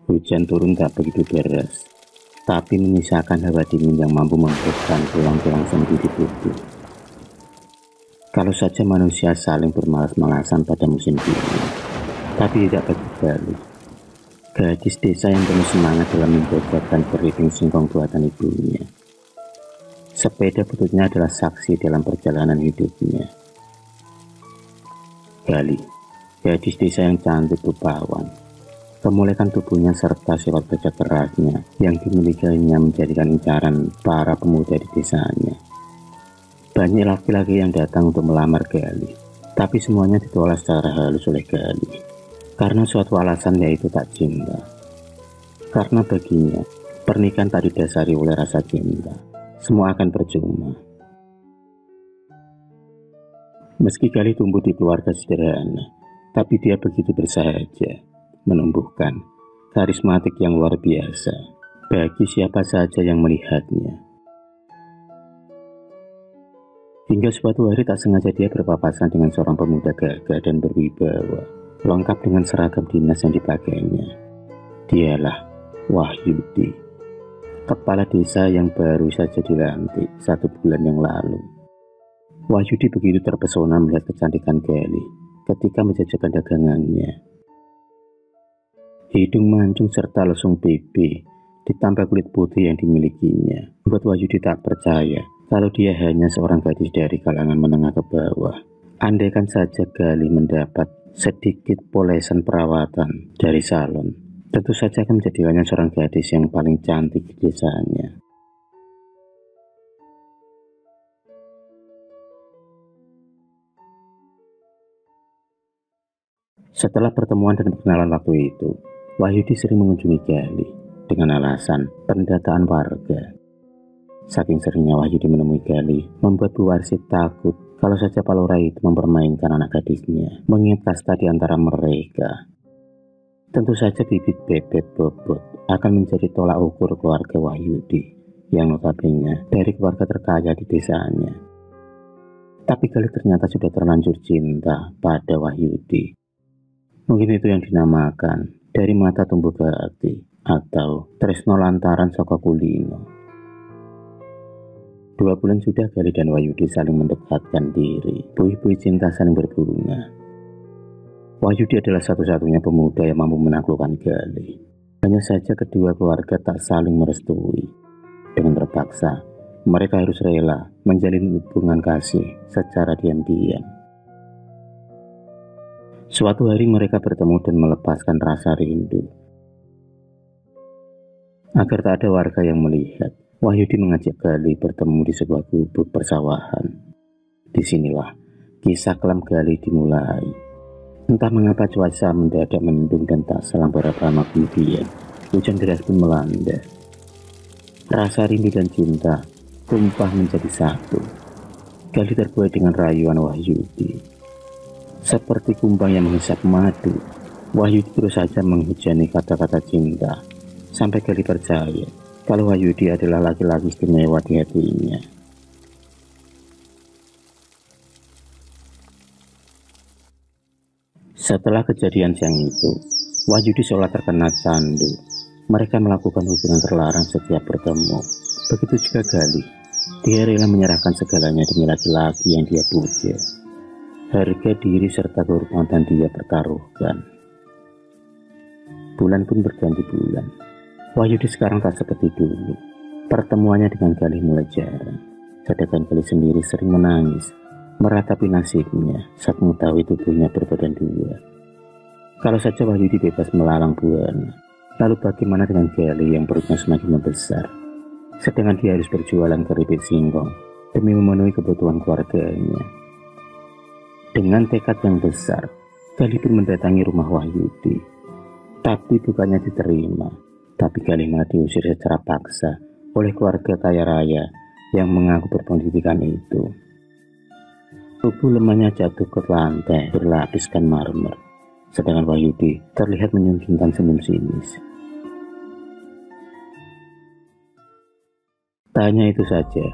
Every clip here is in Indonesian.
Hujan turun tak begitu deras, tapi menyisakan hawa dingin yang mampu membuatkan tulang-tulang sendi di tubuh. Kalau saja manusia saling bermalas-malasan pada musim dingin, tapi tidak bagi Gali. Gadis desa yang penuh semangat dalam membuatkan keriting singkong buatan ibunya. Sepeda bututnya adalah saksi dalam perjalanan hidupnya. Gali, gadis desa yang cantik rupawan. Kemuliaan tubuhnya serta sifat kerja kerasnya yang dimilikinya menjadikan incaran para pemuda di desanya. Banyak laki-laki yang datang untuk melamar Gali, tapi semuanya ditolak secara halus oleh Gali. Karena suatu alasan, yaitu tak cinta. Karena baginya, pernikahan tak didasari oleh rasa cinta. Semua akan percuma. Meski Gali tumbuh di keluarga sederhana, tapi dia begitu bersahaja, menumbuhkan karismatik yang luar biasa bagi siapa saja yang melihatnya. Hingga suatu hari tak sengaja dia berpapasan dengan seorang pemuda gagah dan berwibawa, lengkap dengan seragam dinas yang dipakainya. Dialah Wahyudi, kepala desa yang baru saja dilantik 1 bulan yang lalu. Wahyudi begitu terpesona melihat kecantikan Gali ketika menjajakan dagangannya. Hidung mancung serta lesung pipi ditambah kulit putih yang dimilikinya membuat Wahyudi tak percaya kalau dia hanya seorang gadis dari kalangan menengah ke bawah. Andaikan saja Gali mendapat sedikit polesan perawatan dari salon, tentu saja akan menjadikannya seorang gadis yang paling cantik di desanya. Setelah pertemuan dan perkenalan waktu itu, Wahyudi sering mengunjungi Gali dengan alasan pendataan warga. Saking seringnya Wahyudi menemui Gali, membuat Bu Warsi takut kalau saja Palura itu mempermainkan anak gadisnya, mengingat kasta di antara mereka. Tentu saja bibit bebet bobot akan menjadi tolak ukur keluarga Wahyudi yang notabene dari keluarga terkaya di desanya. Tapi Gali ternyata sudah terlanjur cinta pada Wahyudi. Mungkin itu yang dinamakan dari mata tumbuh ke hati, atau tresno lantaran saka kulino. 2 bulan sudah Gali dan Wahyudi saling mendekatkan diri. Buih-buih cinta saling berbunga. Wahyudi adalah satu-satunya pemuda yang mampu menaklukkan Gali. Hanya saja kedua keluarga tak saling merestui. Dengan terpaksa, mereka harus rela menjalin hubungan kasih secara diam-diam. Suatu hari mereka bertemu dan melepaskan rasa rindu. Agar tak ada warga yang melihat, Wahyudi mengajak Gali bertemu di sebuah gubuk persawahan. Disinilah kisah kelam Gali dimulai. Entah mengapa cuaca mendadak mendung dan tak selang beberapa lama kemudian, hujan deras pun melanda. Rasa rindu dan cinta tumpah menjadi satu. Gali terbuai dengan rayuan Wahyudi. Seperti kumbang yang menghisap madu, Wahyudi terus saja menghujani kata-kata cinta, sampai Gali percaya kalau Wahyudi adalah laki-laki istimewa di hatinya. Setelah kejadian siang itu, Wahyudi seolah terkena candu. Mereka melakukan hubungan terlarang setiap bertemu. Begitu juga Gali. Dia rela menyerahkan segalanya demi laki-laki yang dia puja. Harga diri serta kehormatan dia pertaruhkan. Bulan pun berganti bulan. Wahyudi sekarang tak seperti dulu. Pertemuannya dengan Gali mulai jarang. Sedangkan Gali sendiri sering menangis, meratapi nasibnya saat mengetahui tubuhnya berbadan 2. Kalau saja Wahyudi bebas melalang buana, lalu bagaimana dengan Gali yang perutnya semakin membesar? Sedangkan dia harus berjualan keripik singkong demi memenuhi kebutuhan keluarganya. Dengan tekad yang besar, Gali pun mendatangi rumah Wahyudi. Tapi bukannya diterima, tapi Gali malah diusir secara paksa oleh keluarga kaya raya yang mengaku berpendidikan itu. Tubuh lemahnya jatuh ke lantai berlapiskan marmer, sedangkan Wahyudi terlihat menyuntingkan senyum sinis. Tak hanya itu saja,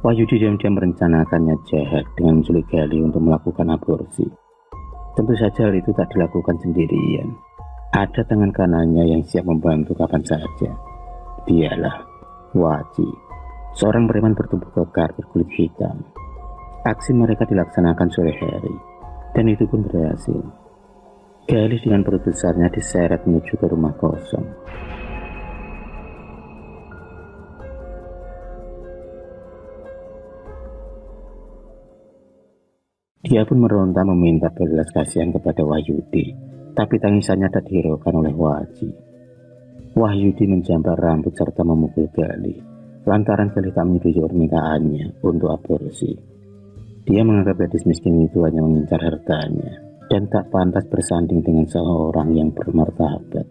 Wahyudi diam-diam merencanakannya jahat dengan menculik Gali untuk melakukan aborsi. Tentu saja hal itu tak dilakukan sendirian. Ada tangan kanannya yang siap membantu kapan saja. Dialah Waji, seorang preman bertubuh kekar berkulit hitam. Aksi mereka dilaksanakan sore hari, dan itu pun berhasil. Galih dengan perut besarnya diseret menuju ke rumah kosong. Dia pun meronta meminta belas kasihan kepada Wahyudi, tapi tangisannya tak dihiraukan oleh Waji. Wahyudi menjambar rambut serta memukul Galih, lantaran Galih tak menyetujui permintaannya untuk aborsi. Dia menganggap gadis miskin itu hanya mengincar hartanya, dan tak pantas bersanding dengan seorang yang bermartabat.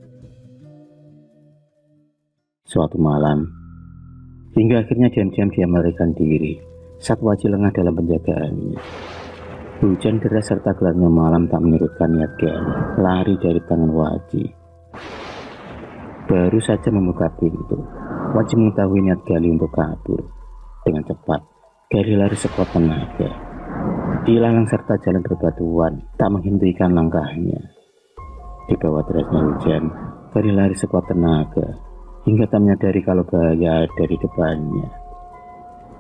Suatu malam, hingga akhirnya diam-diam dia melarikan diri saat Waji lengah dalam penjagaannya. Hujan deras serta gelapnya malam tak menyurutkan niat Galih lari dari tangan Waji. Baru saja membuka pintu, Waji mengetahui niat Galih untuk kabur. Dengan cepat, Galih lari sekuat tenaga. Ilalang serta jalan berbatuan tak menghentikan langkahnya. Di bawah derasnya hujan, Galih lari sekuat tenaga hingga tak menyadari kalau bahaya ada di depannya.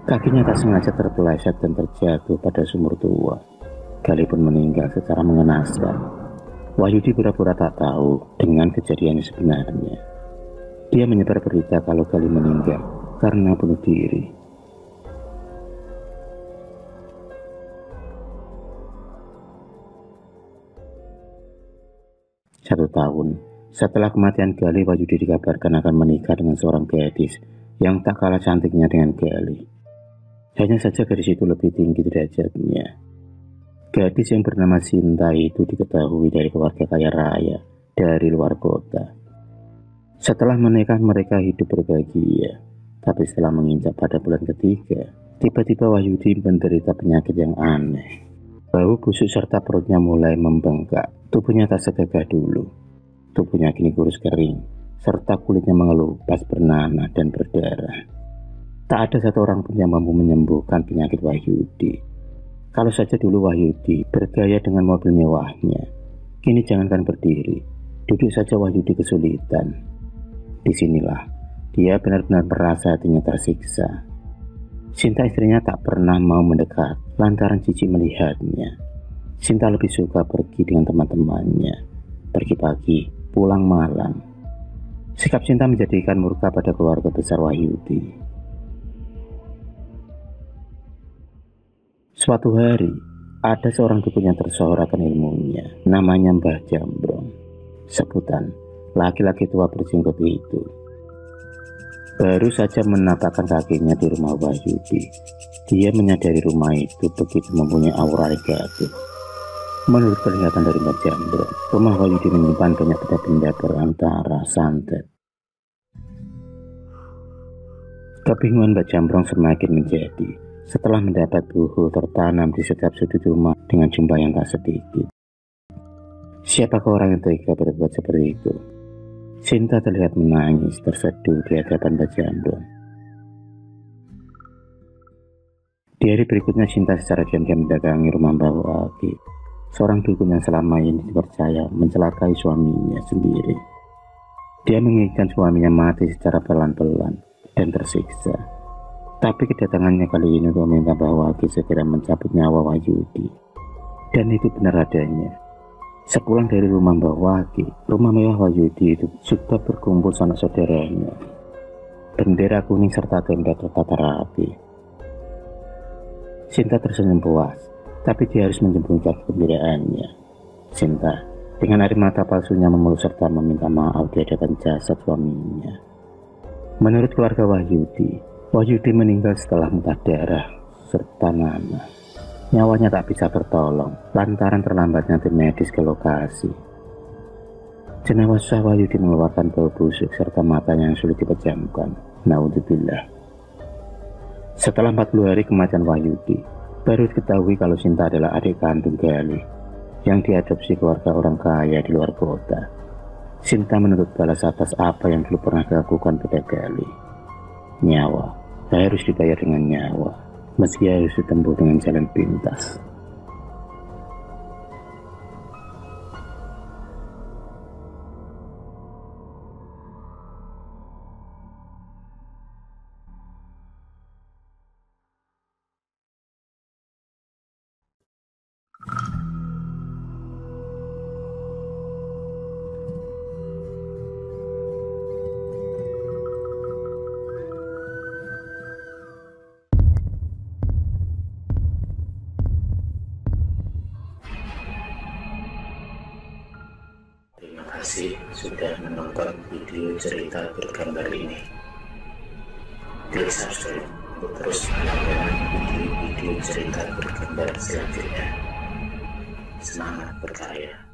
Kakinya tak sengaja terpeleset dan terjatuh pada sumur tua. Galih pun meninggal secara mengenaskan. Wahyudi pura-pura tak tahu dengan kejadian sebenarnya. Dia menyebar berita kalau Galih meninggal karena bunuh diri. Satu tahun setelah kematian Galih, Wahyudi dikabarkan akan menikah dengan seorang gadis yang tak kalah cantiknya dengan Galih. Hanya saja gadis itu lebih tinggi derajatnya. Gadis yang bernama Sinta itu diketahui dari keluarga kaya raya dari luar kota. Setelah menikah mereka hidup berbahagia, tapi setelah menginjak pada bulan ketiga, tiba-tiba Wahyudi menderita penyakit yang aneh. Bau busuk serta perutnya mulai membengkak, tubuhnya tak segagah dulu. Tubuhnya kini kurus kering, serta kulitnya mengelupas bernanah dan berdarah. Tak ada satu orang pun yang mampu menyembuhkan penyakit Wahyudi. Kalau saja dulu Wahyudi bergaya dengan mobil mewahnya, kini jangankan berdiri, duduk saja Wahyudi kesulitan. Disinilah dia benar-benar merasa hatinya tersiksa. Sinta istrinya tak pernah mau mendekat lantaran jijik melihatnya. Sinta lebih suka pergi dengan teman-temannya, pergi pagi, pulang malam. Sikap Sinta menjadikan murka pada keluarga besar Wahyudi. Suatu hari, ada seorang dukun yang tersohor akan ilmunya, namanya Mbah Jambrong. Sebutan laki-laki tua berjenggot itu. Baru saja menapakkan kakinya di rumah Wahyudi, dia menyadari rumah itu begitu mempunyai aura negatif. Menurut kelihatan dari Mbah Jambrong, rumah Wahyudi menyimpan banyak benda-benda berantara santet. Kebingungan Mbah Jambrong semakin menjadi setelah mendapat buhul tertanam di setiap sudut rumah dengan jumlah yang tak sedikit. Siapakah orang yang tega berbuat seperti itu? Sinta terlihat menangis terseduh di hadapan Mbah Jambrong. Di hari berikutnya Sinta secara diam-diam mendatangi rumah Mbah Waki, seorang dukun yang selama ini dipercaya mencelakai suaminya sendiri. Dia menginginkan suaminya mati secara pelan-pelan dan tersiksa. Tapi kedatangannya kali ini untuk meminta Mbah Waki segera mencabut nyawa Wahyudi. Dan itu benar adanya. Sepulang dari rumah Mbah Waki, rumah mewah Wahyudi itu sudah berkumpul sanak saudaranya. Bendera kuning serta tenda tertata rapi. Sinta tersenyum puas, tapi dia harus menyembunyikan kegembiraannya. Sinta dengan air mata palsunya memeluk serta meminta maaf di hadapan jasad suaminya. Menurut keluarga Wahyudi, Wahyudi meninggal setelah muntah darah serta nanah. Nyawanya tak bisa tertolong lantaran terlambatnya tim medis ke lokasi. Jenazah Wahyudi mengeluarkan bau busuk serta matanya yang sulit dipejamkan. Naudzubillah. Setelah 40 hari kematian Wahyudi, baru diketahui kalau Sinta adalah adik kandung Galih yang diadopsi keluarga orang kaya di luar kota. Sinta menuntut balas atas apa yang dulu pernah dilakukan pada Galih. Nyawa harus dibayar dengan nyawa, meski harus ditempuh dengan jalan pintas. kasih sudah menonton video cerita bergambar ini. Klik subscribe untuk terus mendapatkan video-video cerita bergambar selanjutnya. Semangat berkarya.